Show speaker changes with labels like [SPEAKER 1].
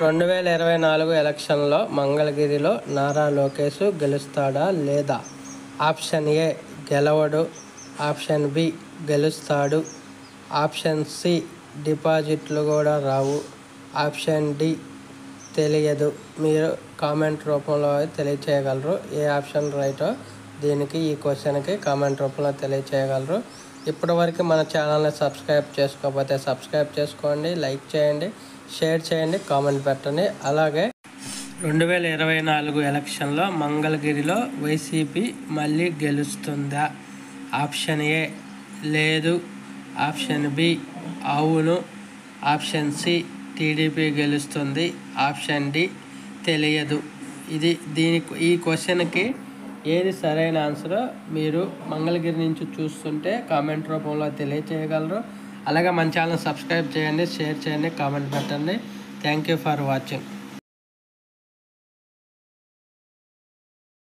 [SPEAKER 1] 2024 ఎలక్షన్లో మంగళగిరిలో నారా లోకేష్ గెలుస్తాడా లేదా? ఆప్షన్ ఏ గెలవడు, ఆప్షన్ బి గెలుస్తాడు, ఆప్షన్ సి డిపాజిట్లు కూడా రావు, ఆప్షన్ డి తెలియదు. మీరు కామెంట్ రూపంలో తెలియచేయగలరు. ఏ ఆప్షన్ రైటో ఈ క్వశ్చన్కి కామెంట్ రూపంలో తెలియచేయగలరు. ఇప్పటివరకు మన ఛానల్ని సబ్స్క్రైబ్ చేసుకోకపోతే సబ్స్క్రైబ్ చేసుకోండి, లైక్ చేయండి, షేర్ చేయండి, కామెంట్ పెట్టండి. అలాగే 2024 ఎలక్షన్లో మంగళగిరిలో వైసీపీ మళ్ళీ గెలుస్తుందా? ఆప్షన్ ఏ లేదు, ఆప్షన్ బి అవును, ఆప్షన్ సి టీడీపీ గెలుస్తుంది, ఆప్షన్ డి తెలియదు. ఈ క్వశ్చన్కి ఏది సరైన ఆన్సరో మీరు మంగళగిరి నుంచి చూస్తుంటే కామెంట్ రూపంలో తెలియచేయగలరు. అలాగే మన ఛానల్ సబ్స్క్రైబ్ చేయండి, షేర్ చేయండి, కామెంట్ పెట్టండి. Thank you for watching.